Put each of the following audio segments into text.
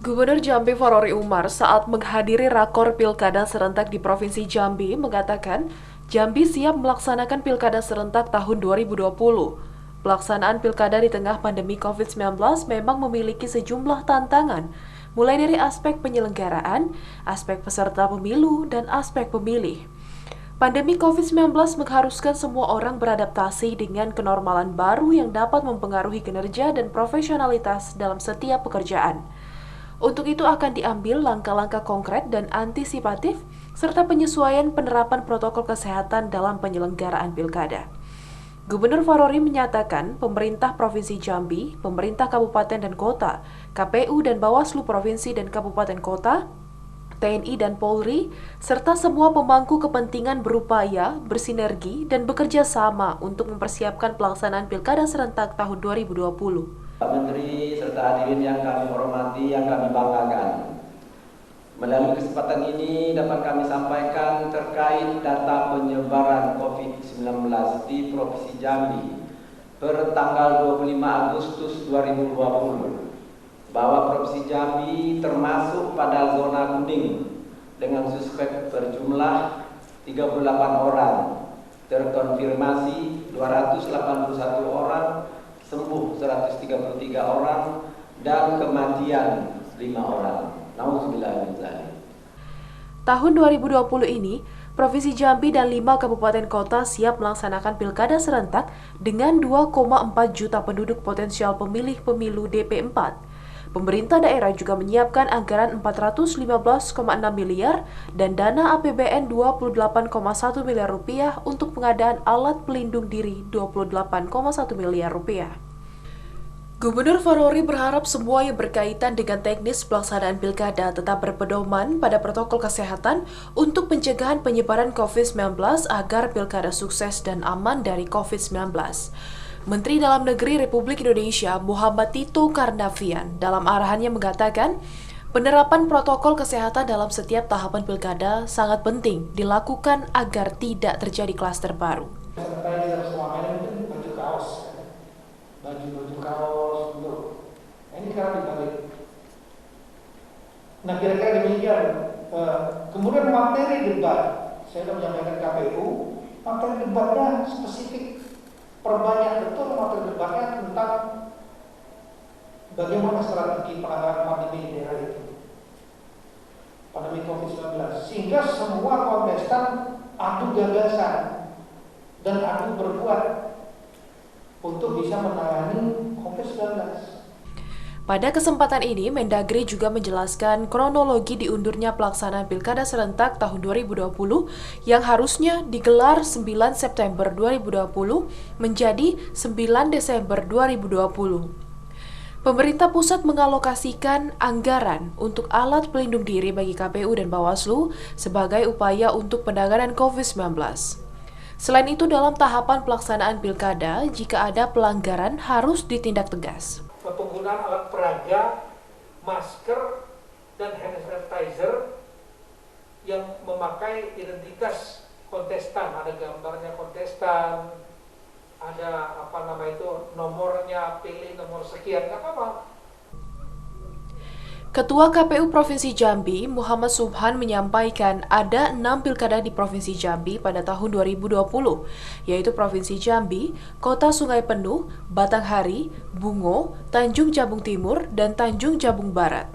Gubernur Jambi Farori Umar saat menghadiri rakor Pilkada serentak di Provinsi Jambi mengatakan, Jambi siap melaksanakan Pilkada serentak tahun 2020. Pelaksanaan Pilkada di tengah pandemi COVID-19 memang memiliki sejumlah tantangan, mulai dari aspek penyelenggaraan, aspek peserta pemilu, dan aspek pemilih. Pandemi COVID-19 mengharuskan semua orang beradaptasi dengan kenormalan baru yang dapat mempengaruhi kinerja dan profesionalitas dalam setiap pekerjaan. Untuk itu akan diambil langkah-langkah konkret dan antisipatif serta penyesuaian penerapan protokol kesehatan dalam penyelenggaraan pilkada. Gubernur Farori menyatakan pemerintah Provinsi Jambi, pemerintah kabupaten dan kota, KPU dan Bawaslu Provinsi dan Kabupaten Kota, TNI dan Polri, serta semua pemangku kepentingan berupaya, bersinergi, dan bekerja sama untuk mempersiapkan pelaksanaan Pilkada serentak tahun 2020. Pak Menteri serta hadirin yang kami hormati, yang kami banggakan. Melalui kesempatan ini dapat kami sampaikan terkait data penyebaran COVID-19 di Provinsi Jambi per tanggal 25 Agustus 2020 bahwa Provinsi Jambi termasuk pada zona kuning dengan suspek berjumlah 38 orang, terkonfirmasi 281 orang, sembuh 133 orang, dan kematian 5 orang. Tahun 2020 ini, Provinsi Jambi dan 5 kabupaten kota siap melaksanakan pilkada serentak dengan 2,4 juta penduduk potensial pemilih pemilu DP4. Pemerintah daerah juga menyiapkan anggaran 415,6 miliar dan dana APBN 28,1 miliar rupiah untuk pengadaan alat pelindung diri 28,1 miliar rupiah. Gubernur Farori berharap semua yang berkaitan dengan teknis pelaksanaan pilkada tetap berpedoman pada protokol kesehatan untuk pencegahan penyebaran COVID-19 agar pilkada sukses dan aman dari COVID-19. Menteri Dalam Negeri Republik Indonesia Muhammad Tito Karnavian dalam arahannya mengatakan, penerapan protokol kesehatan dalam setiap tahapan pilkada sangat penting dilakukan agar tidak terjadi klaster baru. Baju kaos untuk ini sekarang dibalik. Nah kira-kira demikian. Kemudian materi debat, saya sudah menyampaikan KPU, materi debatnya spesifik, perbanyak betul materi debatnya tentang bagaimana strategi penanganan pandemi di daerah itu, pandemi COVID-19, sehingga semua kontestan adu gagasan dan adu berbuat untuk bisa menangani COVID-19. Pada kesempatan ini, Mendagri juga menjelaskan kronologi diundurnya pelaksanaan Pilkada serentak tahun 2020 yang harusnya digelar 9 September 2020 menjadi 9 Desember 2020. Pemerintah pusat mengalokasikan anggaran untuk alat pelindung diri bagi KPU dan Bawaslu sebagai upaya untuk penanganan COVID-19. Selain itu, dalam tahapan pelaksanaan pilkada, jika ada pelanggaran harus ditindak tegas. Penggunaan alat peraga, masker, dan hand sanitizer yang memakai identitas kontestan, ada gambarnya kontestan, ada nomornya, pilih nomor sekian, nggak apa-apa. Ketua KPU Provinsi Jambi, Muhammad Subhan menyampaikan ada 6 pilkada di Provinsi Jambi pada tahun 2020, yaitu Provinsi Jambi, Kota Sungai Penuh, Batanghari, Bungo, Tanjung Jabung Timur, dan Tanjung Jabung Barat.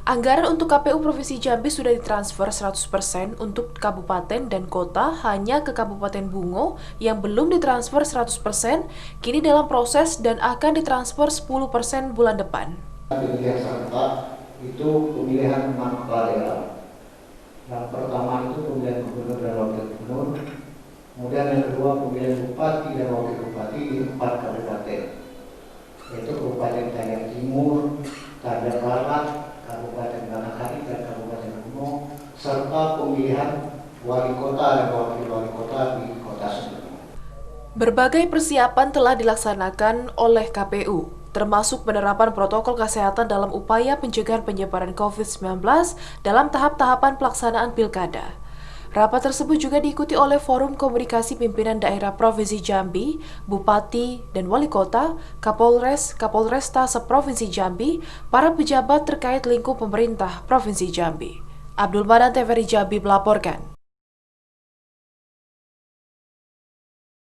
Anggaran untuk KPU Provinsi Jambi sudah ditransfer 100% untuk kabupaten dan kota, hanya ke Kabupaten Bungo yang belum ditransfer 100%, kini dalam proses dan akan ditransfer 10% bulan depan. Pemilihan serentak itu pemilihan 6 kepala daerah. Yang pertama itu pemilihan gubernur dan wakil gubernur, kemudian yang kedua pemilihan bupati dan wakil bupati di 4 kabupaten, yaitu Kabupaten Tanjung Timur, Tanjung Barat, Kabupaten Batanghari dan Kabupaten Bungo, serta pemilihan wali kota dan wakil wali kota di Kota Sumedang. Berbagai persiapan telah dilaksanakan oleh KPU, termasuk penerapan protokol kesehatan dalam upaya pencegahan penyebaran COVID-19 dalam tahap-tahapan pelaksanaan pilkada. Rapat tersebut juga diikuti oleh Forum Komunikasi Pimpinan Daerah Provinsi Jambi, Bupati dan Wali Kota, Kapolres, Kapolresta Seprovinsi Jambi, para pejabat terkait lingkup pemerintah Provinsi Jambi. Abdul Manan, TVRI Jambi melaporkan.